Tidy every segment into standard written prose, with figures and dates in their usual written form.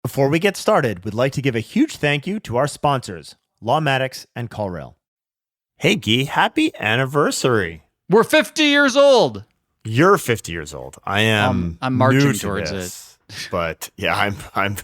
Before we get started, we'd like to give a huge thank you to our sponsors, Lawmatics and CallRail. Hey, Guy, happy anniversary. We're 50 years old. You're 50 years old. I am I'm marching new to towards this, but yeah, I'm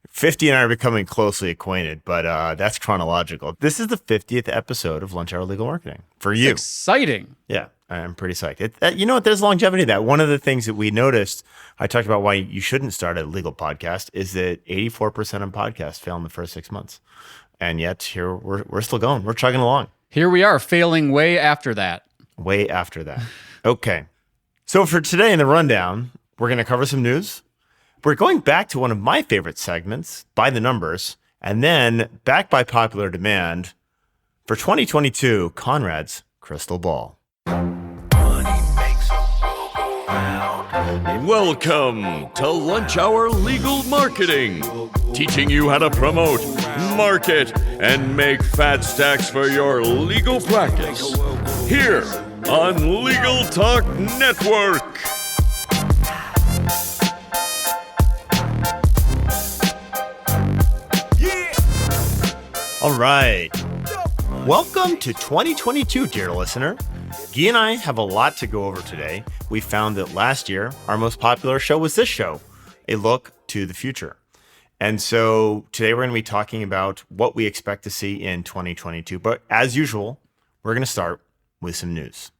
50 and I are becoming closely acquainted, but that's chronological. This is the 50th episode of Lunch Hour Legal Marketing for you. It's exciting. Yeah, I'm pretty psyched. You know what? There's longevity to that. One of the things that we noticed, I talked about why you shouldn't start a legal podcast, is that 84% of podcasts fail in the first 6 months. And yet here we're still going. We're chugging along. Here we are, failing way after that. Way after that. Okay. So for today in the rundown, we're going to cover some news. We're going back to one of my favorite segments, By the Numbers, and then back by popular demand for 2022, Conrad's Crystal Ball. Welcome to Lunch Hour Legal Marketing, teaching you how to promote, market, and make fat stacks for your legal practice. Here on Legal Talk Network. All right. Welcome to 2022, dear listener. Guy and I have a lot to go over today. We found that last year, our most popular show was this show, A Look to the Future. And so today we're going to be talking about what we expect to see in 2022. But as usual, we're going to start with some news.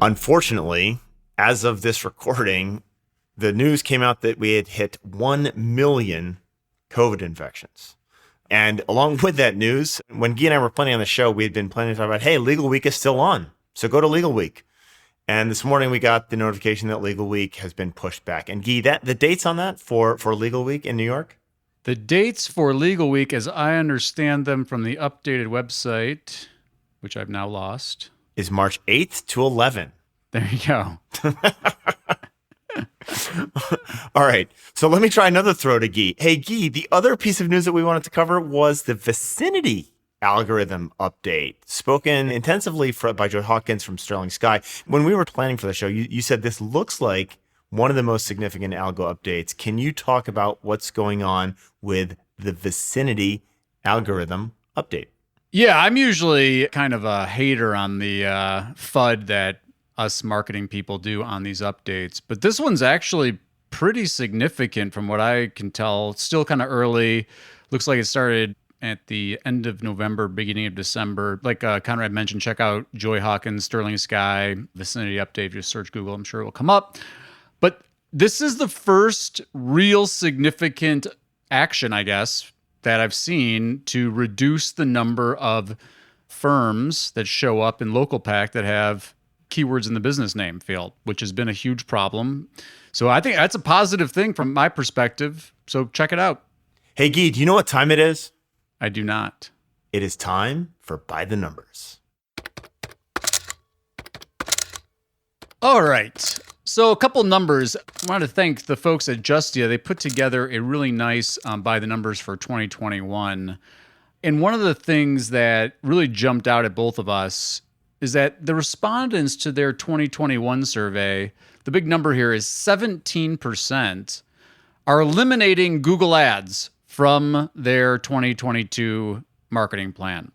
Unfortunately, as of this recording, the news came out that we had hit 1 million COVID infections. And along with that news, when Guy and I were planning on the show, we had been planning to talk about, hey, Legal Week is still on. So go to Legal Week. And this morning we got the notification that Legal Week has been pushed back. And Guy, the dates on that for Legal Week in New York? The dates for Legal Week, as I understand them from the updated website, which I've now lost, is March 8th to 11th. There you go. All right. So let me try another throw to Guy. Hey, Guy, the other piece of news that we wanted to cover was the vicinity algorithm update, spoken intensively by Joe Hawkins from Sterling Sky. When we were planning for the show, you said this looks like one of the most significant algo updates. Can you talk about what's going on with the vicinity algorithm update? Yeah, I'm usually kind of a hater on the FUD that us marketing people do on these updates, but this one's actually pretty significant from what I can tell. It's still kind of early. Looks like it started at the end of November, beginning of December. Like Conrad mentioned, check out Joy Hawkins, Sterling Sky, vicinity update. Just search Google, I'm sure it will come up. But this is the first real significant action, I guess, that I've seen to reduce the number of firms that show up in LocalPack that have keywords in the business name field, which has been a huge problem. So I think that's a positive thing from my perspective. So check it out. Hey, Guy, do you know what time it is? I do not. It is time for By the Numbers. All right. So a couple numbers. I wanted to thank the folks at Justia. They put together a really nice By the Numbers for 2021. And one of the things that really jumped out at both of us is that the respondents to their 2021 survey, the big number here is 17%, are eliminating Google Ads from their 2022 marketing plan,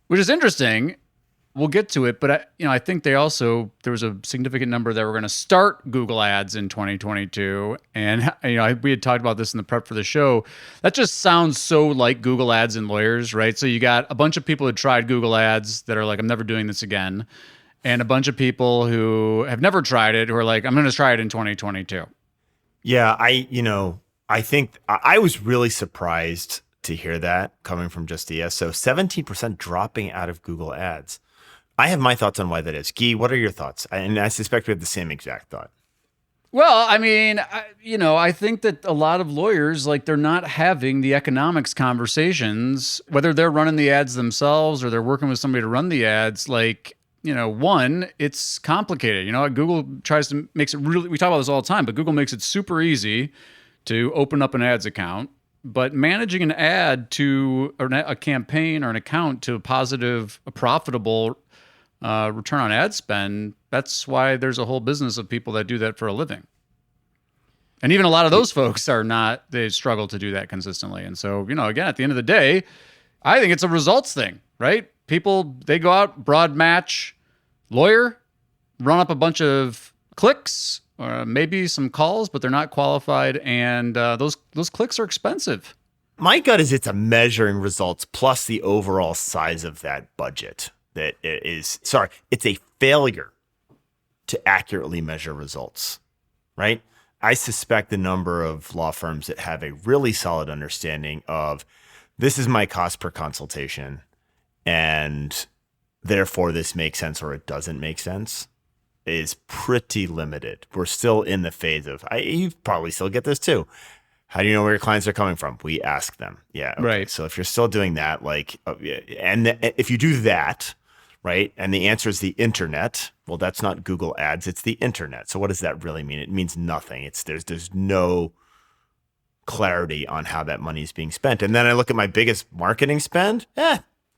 which is interesting. We'll get to it, but I think there was a significant number that were going to start Google Ads in 2022, and we had talked about this in the prep for the show. That just sounds so like Google Ads and lawyers, right? So you got a bunch of people who tried Google Ads that are like, I'm never doing this again, and a bunch of people who have never tried it who are like, I'm going to try it in 2022. Yeah, I think I was really surprised to hear that coming from Justia. So 17% dropping out of Google Ads. I have my thoughts on why that is. Guy, what are your thoughts? And I suspect we have the same exact thought. Well, I mean, I think that a lot of lawyers, like, they're not having the economics conversations, whether they're running the ads themselves or they're working with somebody to run the ads. Like, one, it's complicated. Google makes it really, we talk about this all the time, but Google makes it super easy to open up an ads account. But managing an ad to, or a campaign or an account to a profitable return on ad spend, that's why there's a whole business of people that do that for a living. And even a lot of those folks they struggle to do that consistently. And so, again, at the end of the day, I think it's a results thing, right? People, they go out, broad match, lawyer, run up a bunch of clicks, or maybe some calls, but they're not qualified. And those clicks are expensive. My gut is it's a measuring results plus the overall size of that budget it's a failure to accurately measure results, right? I suspect the number of law firms that have a really solid understanding of this is my cost per consultation and therefore this makes sense or it doesn't make sense is pretty limited. We're still in the phase of, you probably still get this too. How do you know where your clients are coming from? We ask them. Yeah. Okay. Right. So if you're still doing that, if you do that, right, and the answer is the internet, well, that's not Google Ads, it's the internet. So what does that really mean? It means nothing. There's no clarity on how that money is being spent. And then I look at my biggest marketing spend.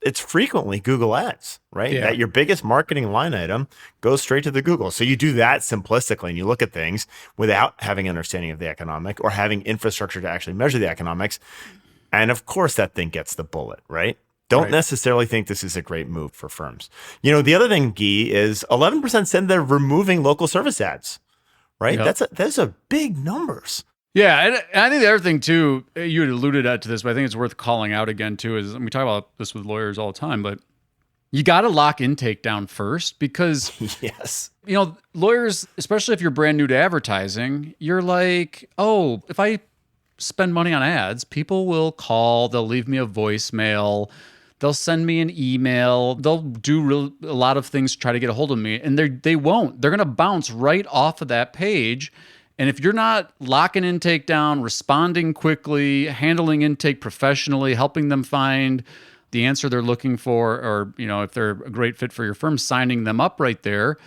It's frequently Google Ads, right? Yeah. That your biggest marketing line item goes straight to the Google. So you do that simplistically and you look at things without having understanding of the economic or having infrastructure to actually measure the economics. And of course that thing gets the bullet, right? Don't necessarily think this is a great move for firms. The other thing, Guy, is 11% said they're removing local service ads, right? Yep. Those are big numbers. Yeah, and I think the other thing too, you had alluded to this, but I think it's worth calling out again too, is, and we talk about this with lawyers all the time, but you got to lock intake down first because, yes, lawyers, especially if you're brand new to advertising, you're like, oh, if I spend money on ads, people will call, they'll leave me a voicemail, they'll send me an email, they'll do a lot of things to try to get a hold of me, and they won't. They're going to bounce right off of that page. And if you're not locking intake down, responding quickly, handling intake professionally, helping them find the answer they're looking for, or, if they're a great fit for your firm, signing them up right there,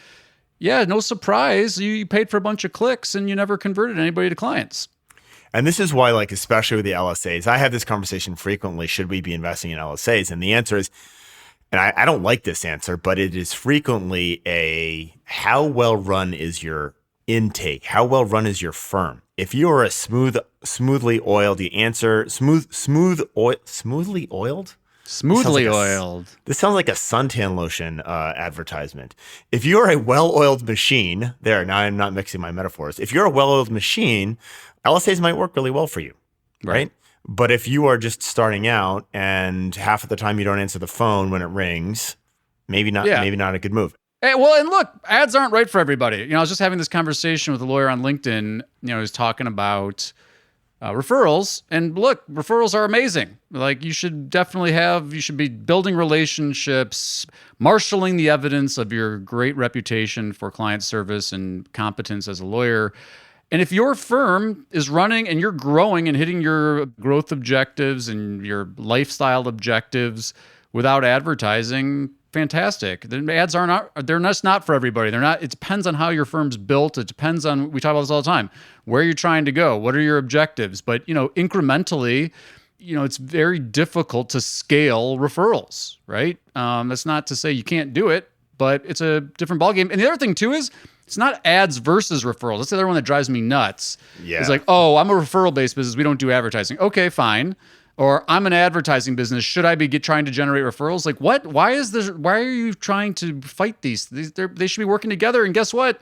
yeah, no surprise, you paid for a bunch of clicks and you never converted anybody to clients. And this is why, especially with the LSAs, I have this conversation frequently, should we be investing in LSAs? And the answer is, and I don't like this answer, but it is frequently how well run is your intake? How well run is your firm? If you are a smoothly oiled, the answer smoothly oiled. Smoothly oiled. This sounds like a suntan lotion advertisement. If you are a well-oiled machine, now I'm not mixing my metaphors. If you're a well-oiled machine, LSAs might work really well for you, right? But if you are just starting out and half of the time you don't answer the phone when it rings, maybe not a good move. Hey, well, and look, ads aren't right for everybody. I was just having this conversation with a lawyer on LinkedIn. He was talking about referrals, and look, referrals are amazing. You should be building relationships, marshaling the evidence of your great reputation for client service and competence as a lawyer. And if your firm is running and you're growing and hitting your growth objectives and your lifestyle objectives without advertising, fantastic. The ads they're just not for everybody. It depends on how your firm's built. It depends on, we talk about this all the time, where you're trying to go, what are your objectives? But, incrementally, it's very difficult to scale referrals, right? That's not to say you can't do it, but it's a different ballgame. And the other thing too is, it's not ads versus referrals. That's the other one that drives me nuts. Yeah. It's like, oh, I'm a referral-based business. We don't do advertising. Okay, fine. Or I'm an advertising business. Should I be trying to generate referrals? Like, what? Why are you trying to fight these? They should be working together. And guess what?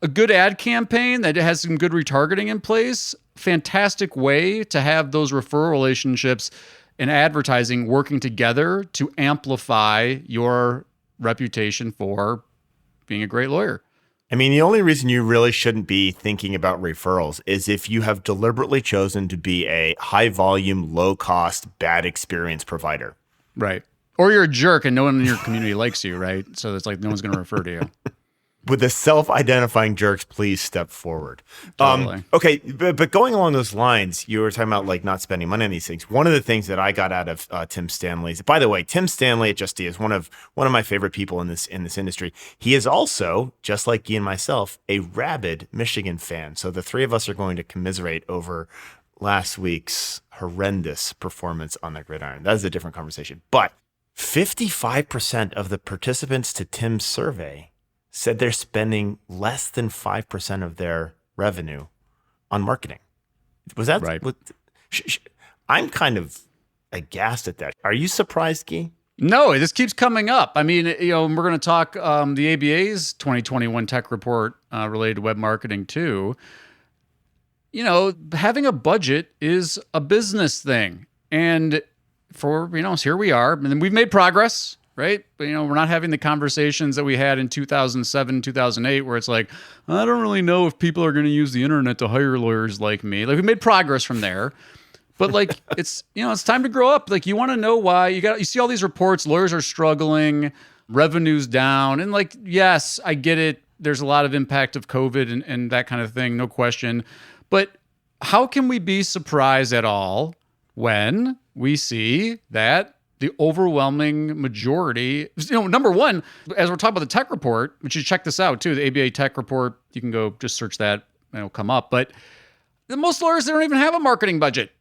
A good ad campaign that has some good retargeting in place, fantastic way to have those referral relationships and advertising working together to amplify your reputation for being a great lawyer. I mean, the only reason you really shouldn't be thinking about referrals is if you have deliberately chosen to be a high volume, low cost, bad experience provider. Right. Or you're a jerk and no one in your community likes you, right? So it's like no one's going to refer to you. With the self-identifying jerks, please step forward. Totally. Okay, but going along those lines, you were talking about not spending money on these things. One of the things that I got out of Tim Stanley's, by the way, Tim Stanley at Justia is one of my favorite people in this industry. He is also, just like Guy and myself, a rabid Michigan fan. So the three of us are going to commiserate over last week's horrendous performance on the gridiron. That is a different conversation. But 55% of the participants to Tim's survey said they're spending less than 5% of their revenue on marketing. Was that right? I'm kind of aghast at that. Are you surprised, Guy? No, this keeps coming up. I mean, we're going to talk the ABA's 2021 tech report related to web marketing too. Having a budget is a business thing. And so here we are. And we've made progress, right? But, we're not having the conversations that we had in 2007, 2008, where it's like, I don't really know if people are going to use the internet to hire lawyers like me. Like, we made progress from there. But like, it's time to grow up. Like, you want to know why. You see all these reports, lawyers are struggling, revenue's down. And like, yes, I get it. There's a lot of impact of COVID and that kind of thing, no question. But how can we be surprised at all when we see that the overwhelming majority, number one, as we're talking about the tech report, which you check this out too, the ABA tech report, you can go just search that and it'll come up. But most lawyers, they don't even have a marketing budget.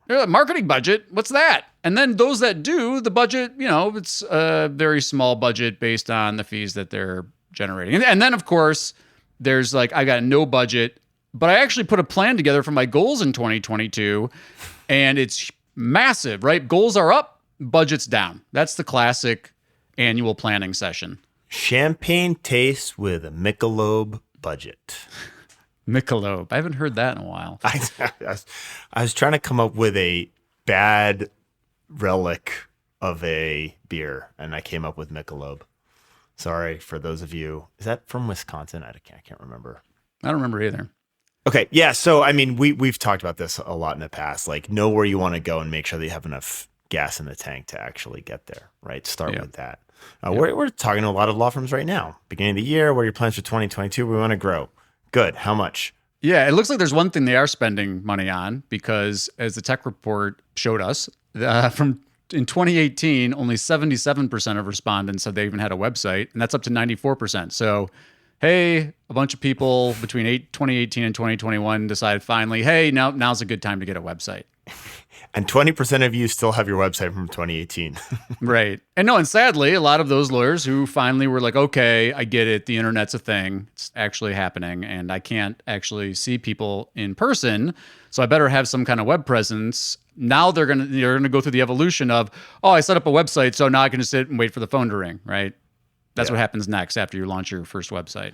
Marketing budget, what's that? And then those that do, the budget, it's a very small budget based on the fees that they're generating. And then, of course, there's like, I got no budget, but I actually put a plan together for my goals in 2022, and it's massive, right? Goals are up, budget's down. That's the classic annual planning session. Champagne tastes with a Michelob budget. Michelob. I haven't heard that in a while. I was trying to come up with a bad relic of a beer, and I came up with Michelob. Sorry for those of you. Is that from Wisconsin? I can't remember. I don't remember either. Okay, yeah. So I mean, we've talked about this a lot in the past. Like, know where you want to go and make sure that you have enough gas in the tank to actually get there. Right. Start with that. We're talking to a lot of law firms right now. Beginning of the year, what are your plans for 2022? We want to grow. Good. How much? Yeah, it looks like there's one thing they are spending money on, because as the tech report showed us, in 2018, only 77% of respondents said they even had a website, and that's up to 94%. So, hey, a bunch of people between 2018 and 2021 decided finally, hey, now's a good time to get a website. And 20% of you still have your website from 2018. Right. And sadly, a lot of those lawyers who finally were like, okay, I get it. The internet's a thing. It's actually happening. And I can't actually see people in person. So I better have some kind of web presence. Now they're going to go through the evolution of, oh, I set up a website, so now I can just sit and wait for the phone to ring, right? That's what happens next after you launch your first website.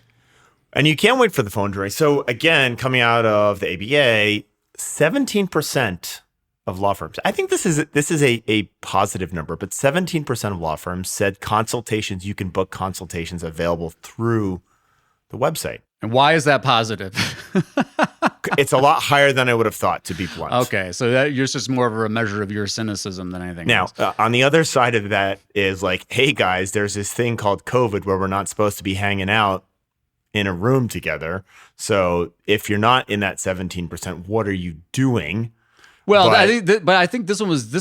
And you can't wait for the phone to ring. So again, coming out of the ABA, 17% of law firms. I think this is a positive number, but 17% of law firms said you can book consultations available through the website. And why is that positive? It's a lot higher than I would have thought, to be blunt. Okay, so that you're just more of a measure of your cynicism than anything else. Now, on the other side of that is like, hey guys, there's this thing called COVID where we're not supposed to be hanging out in a room together. So if you're not in that 17%, what are you doing? Well, I think this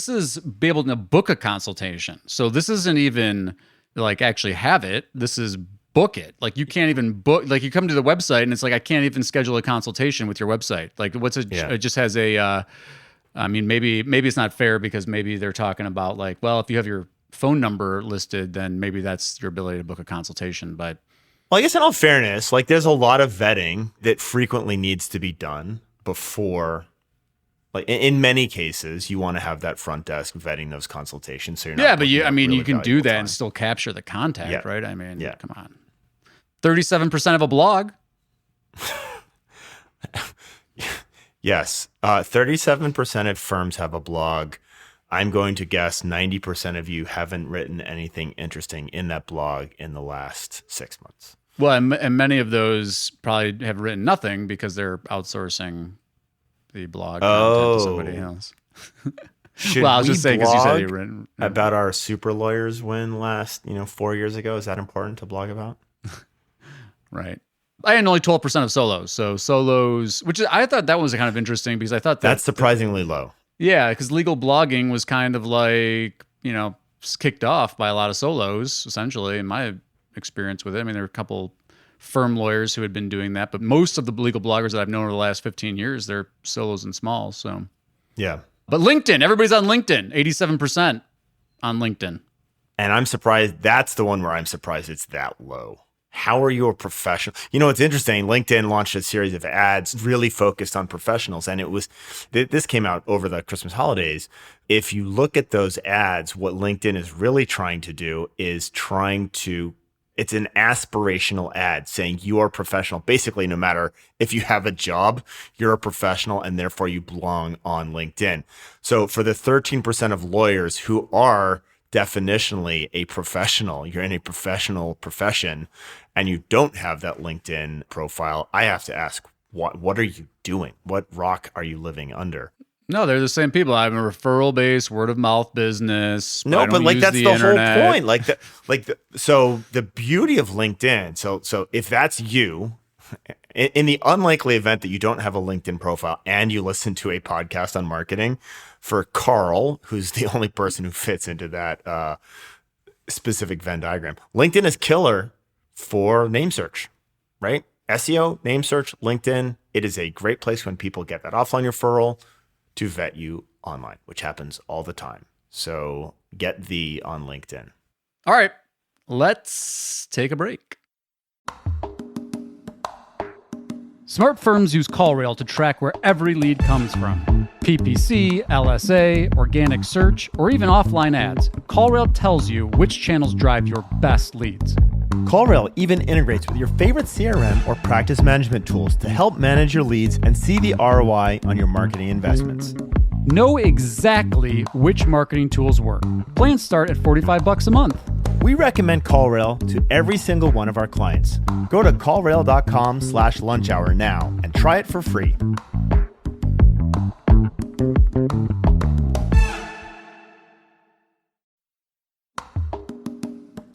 is be able to book a consultation. So this isn't even like actually have it. This is book it. Like, you can't even book, like, you come to the website and it's like, I can't even schedule a consultation with your website. Like, it just has a, I mean, maybe it's not fair because maybe they're talking about like, well, if you have your phone number listed, then maybe that's your ability to book a consultation. But well, I guess in all fairness, like, there's a lot of vetting that frequently needs to be done before. Like, in many cases, you want to have that front desk vetting those consultations. So you're not but you can do that and still capture the contact, right? I mean, come on. 37% of a blog. Yes. 37% of firms have a blog. I'm going to guess 90% of you haven't written anything interesting in that blog in the last 6 months. Well, and many of those probably have written nothing because they're outsourcing the blog content to somebody else. Should well, I was we just saying because you said you written about our super lawyers win last 4 years ago. Is that important to blog about? Right. I had only 12% of solos. So solos, I thought that was kind of interesting because I thought that's surprisingly low. Yeah, because legal blogging was kind of like, kicked off by a lot of solos, essentially, in my experience with it. I mean, there were a couple firm lawyers who had been doing that, but most of the legal bloggers that I've known over the last 15 years, they're solos and smalls. So yeah. But LinkedIn, everybody's on LinkedIn, 87% on LinkedIn. And I'm surprised. That's the one where I'm surprised it's that low. How are you a professional? You know, it's interesting. LinkedIn launched a series of ads really focused on professionals. And this came out over the Christmas holidays. If you look at those ads, what LinkedIn is really trying to do is it's an aspirational ad saying you are professional. Basically, no matter if you have a job, you're a professional and therefore you belong on LinkedIn. So for the 13% of lawyers who are definitionally a professional, you're in a professional profession and you don't have that LinkedIn profile, I have to ask, what are you doing? What rock are you living under? No, they're the same people. I'm a referral-based, word-of-mouth business. No, but like that's the internet. Whole point. So the beauty of LinkedIn. So if that's you, in the unlikely event that you don't have a LinkedIn profile and you listen to a podcast on marketing, for Carl, who's the only person who fits into that specific Venn diagram, LinkedIn is killer for name search, right? SEO, name search, LinkedIn. It is a great place when people get that offline referral to vet you online, which happens all the time. So get thee on LinkedIn. All right, let's take a break. Smart firms use CallRail to track where every lead comes from. PPC, LSA, organic search, or even offline ads. CallRail tells you which channels drive your best leads. CallRail even integrates with your favorite CRM or practice management tools to help manage your leads and see the ROI on your marketing investments. Know exactly which marketing tools work. Plans start at $45 a month. We recommend CallRail to every single one of our clients. Go to callrail.com/lunchhour now and try it for free.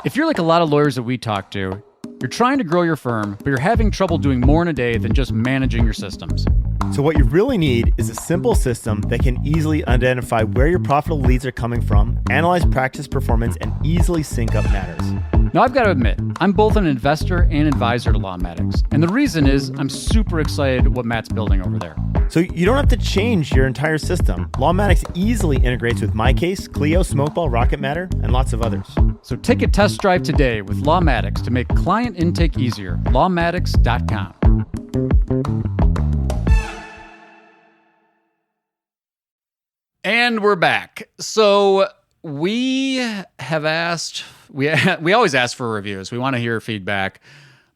If you're like a lot of lawyers that we talk to, you're trying to grow your firm, but you're having trouble doing more in a day than just managing your systems. So what you really need is a simple system that can easily identify where your profitable leads are coming from, analyze practice performance, and easily sync up matters. Now, I've got to admit, I'm both an investor and advisor to Lawmatics, and the reason is I'm super excited what Matt's building over there. So you don't have to change your entire system. Lawmatics easily integrates with MyCase, Clio, Smokeball, Rocket Matter, and lots of others. So take a test drive today with Lawmatics to make client intake easier. Lawmatics.com. And we're back. So we have asked, we always ask for reviews. We want to hear feedback.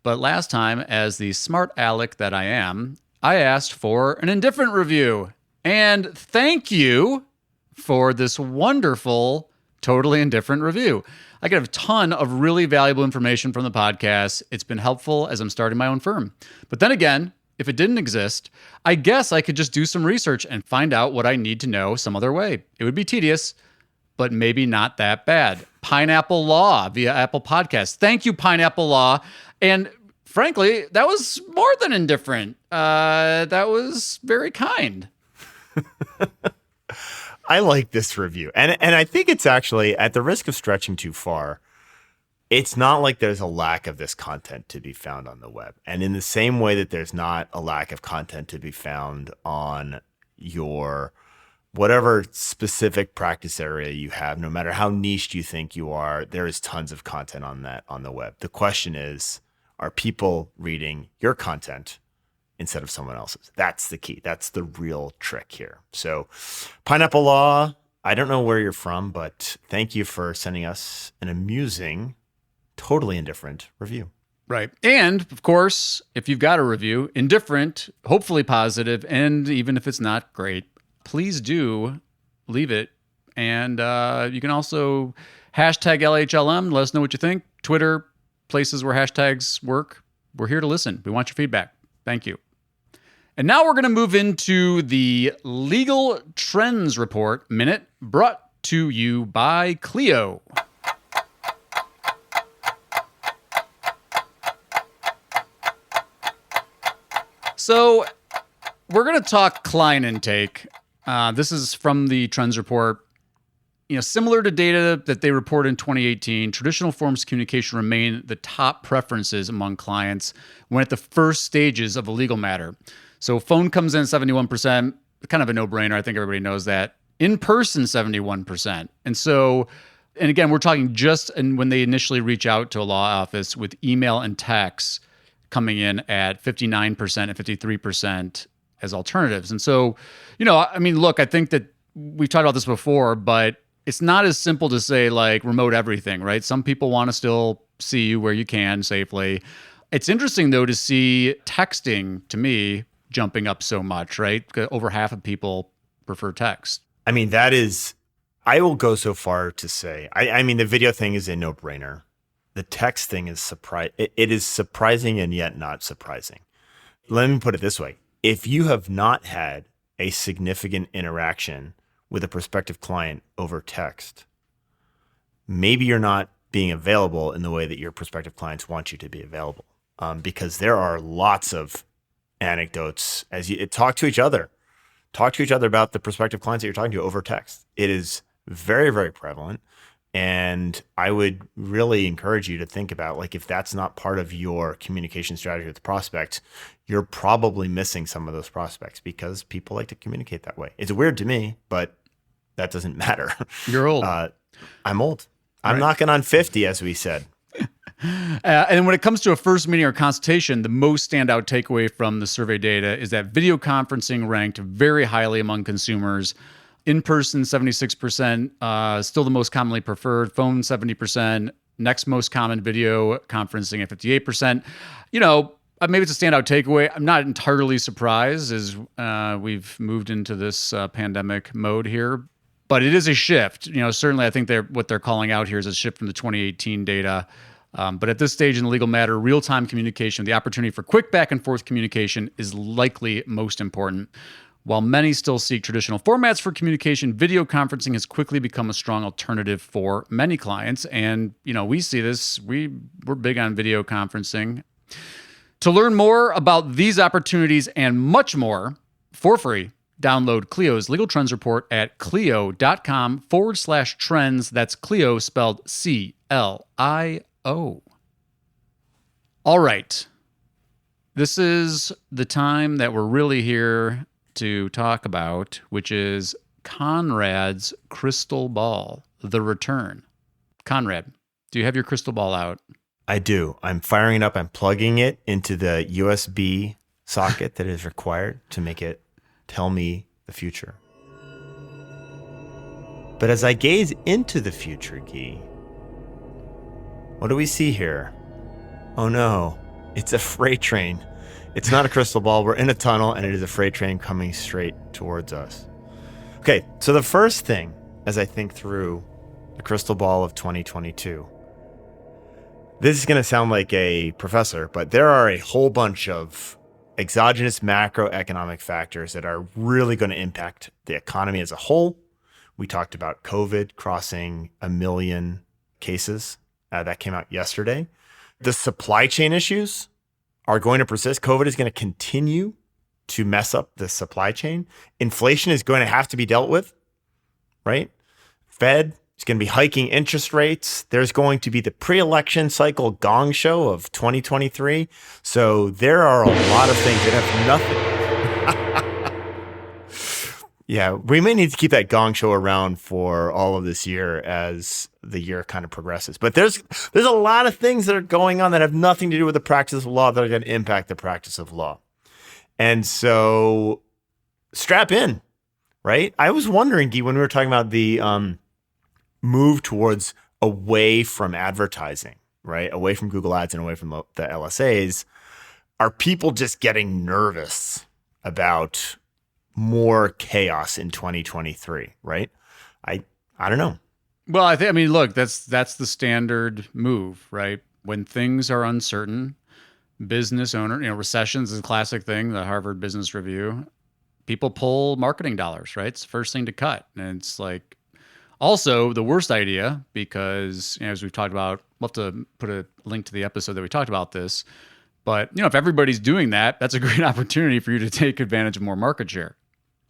But last time, as the smart aleck that I am, I asked for an indifferent review. And thank you for this wonderful, totally indifferent review. I get a ton of really valuable information from the podcast. It's been helpful as I'm starting my own firm. But then again, if it didn't exist, I guess I could just do some research and find out what I need to know some other way. It would be tedious, but maybe not that bad. Pineapple Law via Apple Podcasts. Thank you, Pineapple Law. And frankly, that was more than indifferent. That was very kind. I like this review. And I think it's actually, at the risk of stretching too far, it's not like there's a lack of this content to be found on the web. And in the same way that there's not a lack of content to be found on your whatever specific practice area you have, no matter how niched you think you are, there is tons of content on that on the web. The question is, are people reading your content instead of someone else's? That's the key. That's the real trick here. So Pineapple Law, I don't know where you're from, but thank you for sending us an amusing, totally indifferent review. Right. And of course, if you've got a review, indifferent, hopefully positive, and even if it's not great, please do leave it. And you can also hashtag LHLM. Let us know what you think. Twitter, places where hashtags work. We're here to listen. We want your feedback. Thank you. And now we're going to move into the Legal Trends Report Minute, brought to you by Clio. So we're going to talk client intake. This is from the Trends Report. You know, similar to data that they reported in 2018, traditional forms of communication remain the top preferences among clients when at the first stages of a legal matter. So phone comes in 71%, kind of a no-brainer. I think everybody knows that. In person, 71%. And so And again, we're talking just and when they initially reach out to a law office with email and text coming in at 59% and 53% as alternatives. And so, I mean, look, I think that we've talked about this before, but it's not as simple to say like remote everything, right? Some people want to still see you where you can safely. It's interesting though to see texting, to me, jumping up so much, right? Over half of people prefer text. I mean, I will go so far to say, I mean, the video thing is a no-brainer. The text thing is it is surprising and yet not surprising. Let me put it this way. If you have not had a significant interaction with a prospective client over text, maybe you're not being available in the way that your prospective clients want you to be available. Because there are lots of anecdotes as you talk to each other about the prospective clients that you're talking to over text. It is very, very prevalent. And I would really encourage you to think about, like, if that's not part of your communication strategy with the prospect, you're probably missing some of those prospects because people like to communicate that way. It's weird to me, but that doesn't matter. You're old. I'm old. I'm knocking on 50, as we said. And when it comes to a first meeting or consultation, the most standout takeaway from the survey data is that video conferencing ranked very highly among consumers. In-person, 76%, still the most commonly preferred. Phone, 70%. Next most common, video conferencing at 58%. Maybe it's a standout takeaway. I'm not entirely surprised as we've moved into this pandemic mode here. But it is a shift. Certainly I think what they're calling out here is a shift from the 2018 data. But at this stage in the legal matter, real-time communication, the opportunity for quick back and forth communication is likely most important. While many still seek traditional formats for communication, video conferencing has quickly become a strong alternative for many clients. And, we see this. We're big on video conferencing. To learn more about these opportunities and much more for free, download Clio's Legal Trends Report at clio.com/trends. That's Clio spelled CLIO. All right. This is the time that we're really here to talk about, which is Conrad's crystal ball, the return. Conrad, do you have your crystal ball out? I do. I'm firing it up. I'm plugging it into the USB socket that is required to make it tell me the future. But as I gaze into the future, Guy, what do we see here? Oh no, it's a freight train. It's not a crystal ball. We're in a tunnel and it is a freight train coming straight towards us. Okay, so the first thing as I think through the crystal ball of 2022, this is going to sound like a professor, but there are a whole bunch of exogenous macroeconomic factors that are really going to impact the economy as a whole. We talked about COVID crossing 1 million cases. That came out yesterday. The supply chain issues are going to persist. COVID is going to continue to mess up the supply chain. Inflation is going to have to be dealt with, right? Fed is going to be hiking interest rates. There's going to be the pre-election cycle gong show of 2023. So there are a lot of things that have nothing. Yeah, we may need to keep that gong show around for all of this year as the year kind of progresses. But there's a lot of things that are going on that have nothing to do with the practice of law that are going to impact the practice of law. And so strap in, right? I was wondering, Guy, when we were talking about the move towards away from advertising, right? Away from Google Ads and away from the LSAs, are people just getting nervous about more chaos in 2023, right? I don't know. Well, I mean, look, that's the standard move, right? When things are uncertain, business owner, recessions is a classic thing, the Harvard Business Review. People pull marketing dollars, right? It's the first thing to cut. And it's like also the worst idea because, as we've talked about, we'll have to put a link to the episode that we talked about this. But, if everybody's doing that, that's a great opportunity for you to take advantage of more market share.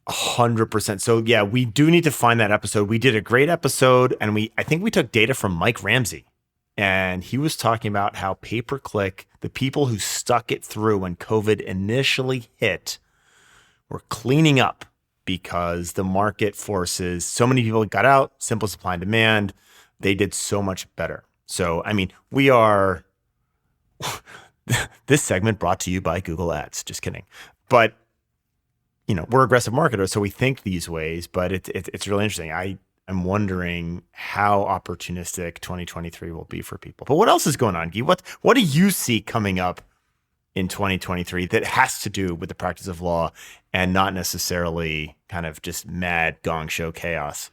100%. So yeah, we do need to find that episode. We did a great episode and I think we took data from Mike Ramsey and he was talking about how pay-per-click, the people who stuck it through when COVID initially hit were cleaning up because the market forces, so many people got out, simple supply and demand, they did so much better. So, I mean, we are this segment brought to you by Google Ads. Just kidding. But, we're aggressive marketers, so we think these ways, but it's really interesting. I'm wondering how opportunistic 2023 will be for people. But what else is going on, Guy? What do you see coming up in 2023 that has to do with the practice of law and not necessarily kind of just mad gong show chaos?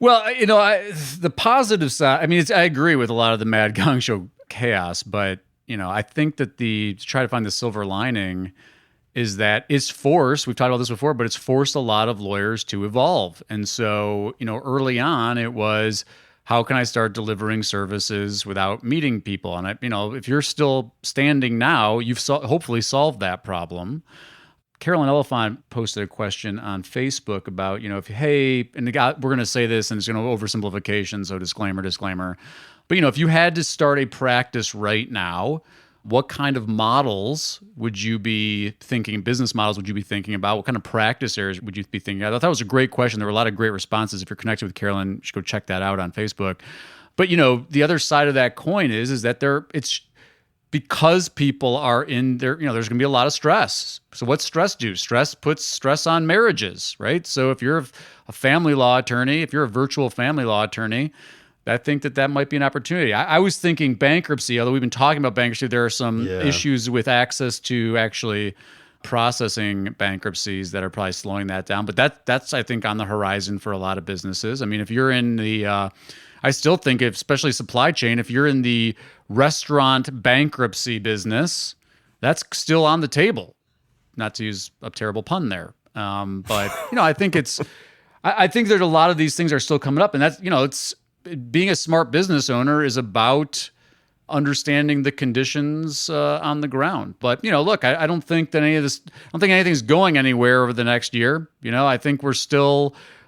Well, the positive side, I mean, I agree with a lot of the mad gong show chaos, but, I think that to try to find the silver lining is that it's forced, we've talked about this before, but it's forced a lot of lawyers to evolve. And so, early on it was, how can I start delivering services without meeting people? And if you're still standing now, you've hopefully solved that problem. Carolyn Elephant posted a question on Facebook about, we're going to say this and it's oversimplification, so disclaimer. But, if you had to start a practice right now, what kind of models would you be thinking, business models would you be thinking about? What kind of practice areas would you be thinking about? I thought that was a great question. There were a lot of great responses. If you're connected with Carolyn, you should go check that out on Facebook. But, the other side of that coin is that it's because people are in there, there's going to be a lot of stress. So what's stress do? Stress puts stress on marriages, right? So if you're a family law attorney, if you're a virtual family law attorney, I think that might be an opportunity. I was thinking bankruptcy, although we've been talking about bankruptcy, there are some issues with access to actually processing bankruptcies that are probably slowing that down. But that's, I think, on the horizon for a lot of businesses. I mean, if you're in I still think, especially supply chain, if you're in the restaurant bankruptcy business, that's still on the table. Not to use a terrible pun there. But, I think I think there's a lot of these things are still coming up, and that's, it's, being a smart business owner is about understanding the conditions on the ground. But, look, I don't think that I don't think anything's going anywhere over the next year. I think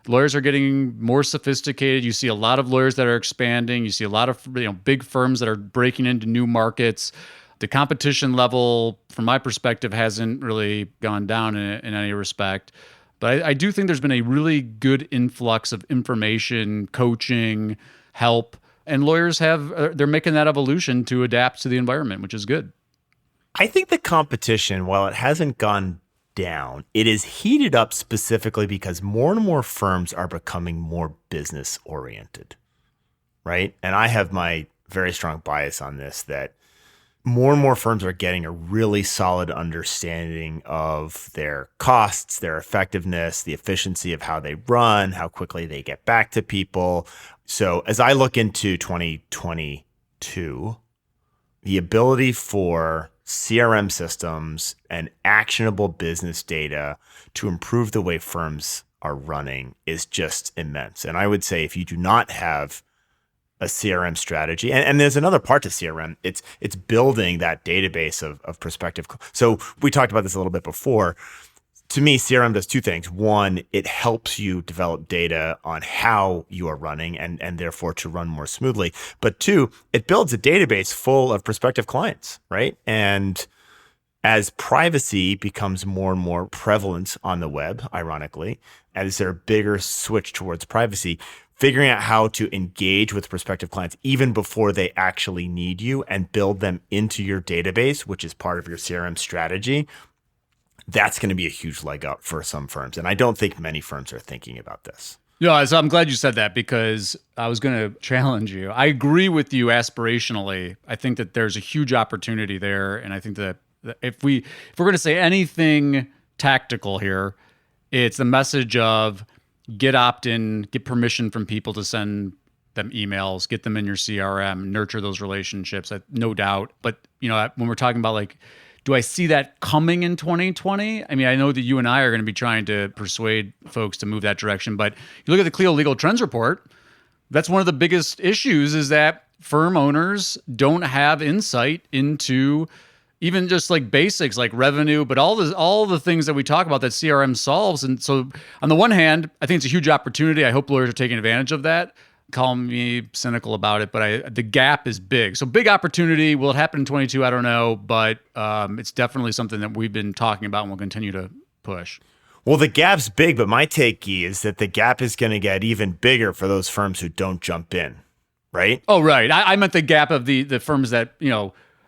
lawyers are getting more sophisticated. You see a lot of lawyers that are expanding. You see a lot of, big firms that are breaking into new markets. The competition level, from my perspective, hasn't really gone down in any respect. But I do think there's been a really good influx of information, coaching, help, and lawyers they're making that evolution to adapt to the environment, which is good. I think the competition, while it hasn't gone down, it is heated up specifically because more and more firms are becoming more business oriented, right? And I have my very strong bias on this, that more and more firms are getting a really solid understanding of their costs, their effectiveness, the efficiency of how they run, how quickly they get back to people. So as I look into 2022, the ability for CRM systems and actionable business data to improve the way firms are running is just immense. And I would say if you do not have a CRM strategy, and there's another part to CRM, it's building that database of prospective. So we talked about this a little bit before. To me, CRM does two things. One, it helps you develop data on how you are running and therefore to run more smoothly. But two, it builds a database full of prospective clients, right? And as privacy becomes more and more prevalent on the web, ironically, as there a bigger switch towards privacy, figuring out how to engage with prospective clients even before they actually need you and build them into your database, which is part of your CRM strategy, that's going to be a huge leg up for some firms. And I don't think many firms are thinking about this. No, so I'm glad you said that, because I was going to challenge you. I agree with you aspirationally. I think that there's a huge opportunity there. And I think that if we're going to say anything tactical here, it's the message of get opt-in, get permission from people to send them emails, get them in your CRM, nurture those relationships, no doubt. But, when we're talking about do I see that coming in 2020? I mean, I know that you and I are going to be trying to persuade folks to move that direction, but you look at the Clio Legal Trends Report, that's one of the biggest issues, is that firm owners don't have insight into even just basics like revenue, but all the things that we talk about that CRM solves. And so on the one hand, I think it's a huge opportunity. I hope lawyers are taking advantage of that. Call me cynical about it, but the gap is big. So big opportunity. Will it happen in 22? I don't know, but it's definitely something that we've been talking about and we'll continue to push. Well, the gap's big, but my take, Guy, is that the gap is going to get even bigger for those firms who don't jump in, right? Oh, right. I meant the gap of the firms that,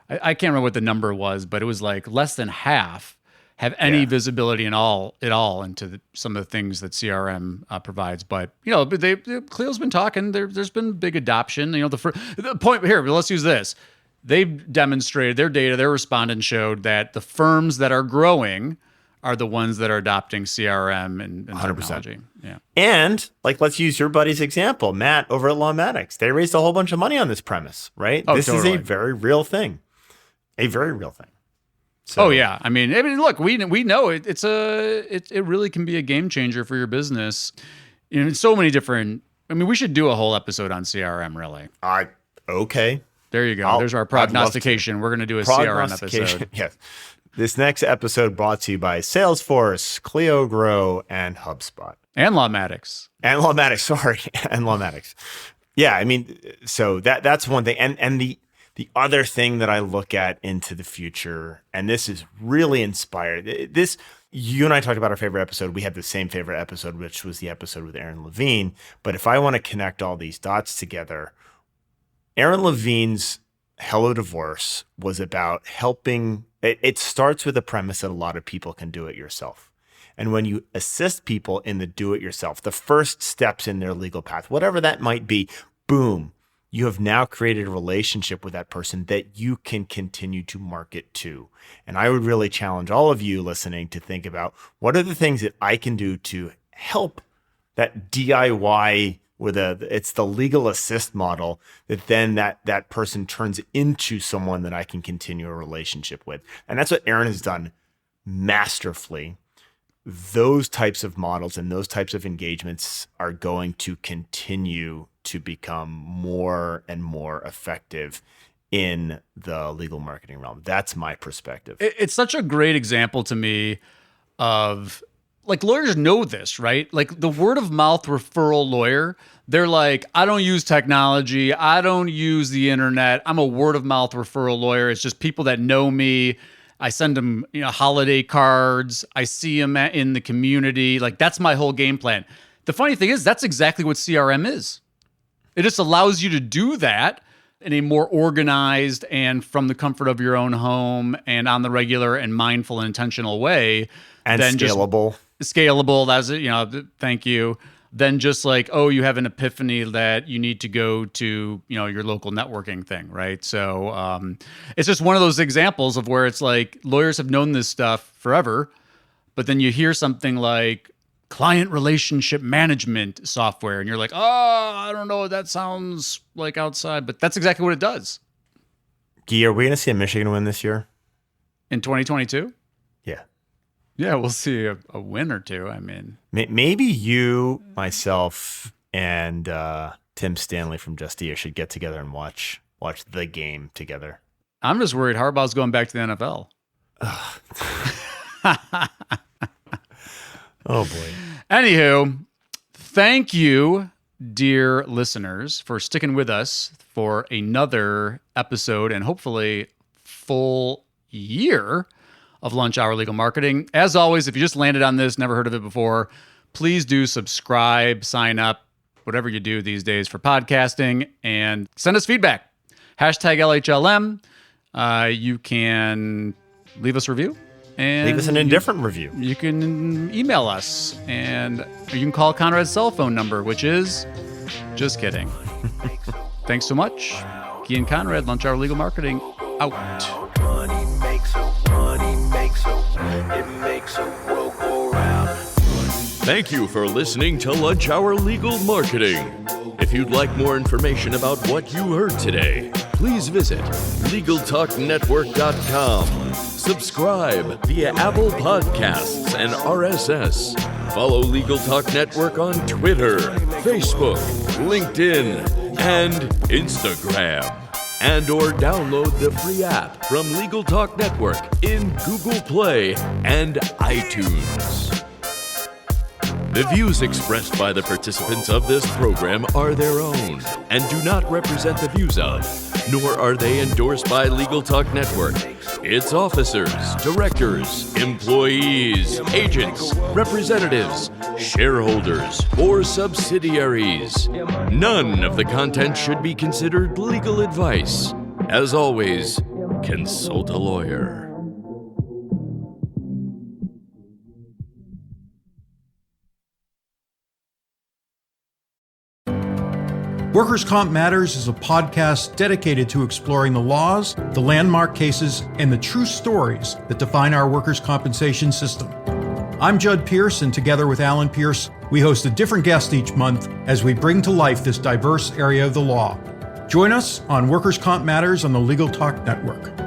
I can't remember what the number was, but it was like less than half have any visibility at all into some of the things that CRM provides. But, Clio's been talking. There's been big adoption. The point here, let's use this. They've demonstrated their data, their respondents showed that the firms that are growing are the ones that are adopting CRM and 100%. technology. Yeah. And let's use your buddy's example, Matt over at Lawmatics. They raised a whole bunch of money on this premise, right? Oh, this totally. is a very real thing. A very real thing. So, Oh yeah, I mean, look, we know it. It really can be a game changer for your business. In so many different. I mean, we should do a whole episode on CRM. Really. Okay. There you go. There's our I'd love to. prognostication. We're going to do a CRM episode. Yes. This next episode brought to you by Salesforce, Clio Grow, and HubSpot. And Lawmatics. And Lawmatics, sorry. And Lawmatics. Yeah, I mean, so that's one thing. And the other thing that I look at into the future, and this is really inspired. You and I talked about our favorite episode. We had the same favorite episode, which was the episode with Aaron Levine. But if I want to connect all these dots together, Aaron Levine's Hello Divorce was about helping. It starts with the premise that a lot of people can do it yourself. And when you assist people in the do it yourself, the first steps in their legal path, whatever that might be, boom, you have now created a relationship with that person that you can continue to market to. And I would really challenge all of you listening to think about what are the things that I can do to help that DIY it's the legal assist model that then that person turns into someone that I can continue a relationship with. And that's what Aaron has done masterfully. Those types of models and those types of engagements are going to continue to become more and more effective in the legal marketing realm. That's my perspective. It's such a great example to me of, lawyers know this, right? The word of mouth referral lawyer, they're like, I don't use technology. I don't use the internet. I'm a word of mouth referral lawyer. It's just people that know me. I send them, holiday cards. I see them in the community. That's my whole game plan. The funny thing is, that's exactly what CRM is. It just allows you to do that in a more organized and from the comfort of your own home and on the regular and mindful and intentional way. And scalable. Scalable. That's it. Thank you. Then just you have an epiphany that you need to go to, your local networking thing, right? So it's just one of those examples of where it's lawyers have known this stuff forever, but then you hear something like client relationship management software, and you're like, oh, I don't know, that sounds like outside, but that's exactly what it does. Guy, are we going to see a Michigan win this year? In 2022? Yeah. Yeah, we'll see a win or two. I mean, maybe you, myself, and Tim Stanley from Just Ear should get together and watch the game together. I'm just worried Harbaugh's going back to the NFL. Oh, boy. Anywho, thank you, dear listeners, for sticking with us for another episode and hopefully full year of Lunch Hour Legal Marketing. As always, if you just landed on this, never heard of it before, please do subscribe, sign up, whatever you do these days for podcasting, and send us feedback. #LHLM. You can leave us a review. And leave us an indifferent review. You can email us, and you can call Conrad's cell phone number, which is just kidding. Thanks so much. Guy and Conrad, Lunch Hour Legal Marketing, out. Thank you for listening to Lunch Hour Legal Marketing. If you'd like more information about what you heard today, please visit LegalTalkNetwork.com. Subscribe via Apple Podcasts and RSS. Follow Legal Talk Network on Twitter, Facebook, LinkedIn, and Instagram. And/or download the free app from Legal Talk Network in Google Play and iTunes. The views expressed by the participants of this program are their own and do not represent the views of, nor are they endorsed by Legal Talk Network, its officers, directors, employees, agents, representatives, shareholders, or subsidiaries. None of the content should be considered legal advice. As always, consult a lawyer. Workers' Comp Matters is a podcast dedicated to exploring the laws, the landmark cases, and the true stories that define our workers' compensation system. I'm Judd Pierce, and together with Alan Pierce, we host a different guest each month as we bring to life this diverse area of the law. Join us on Workers' Comp Matters on the Legal Talk Network.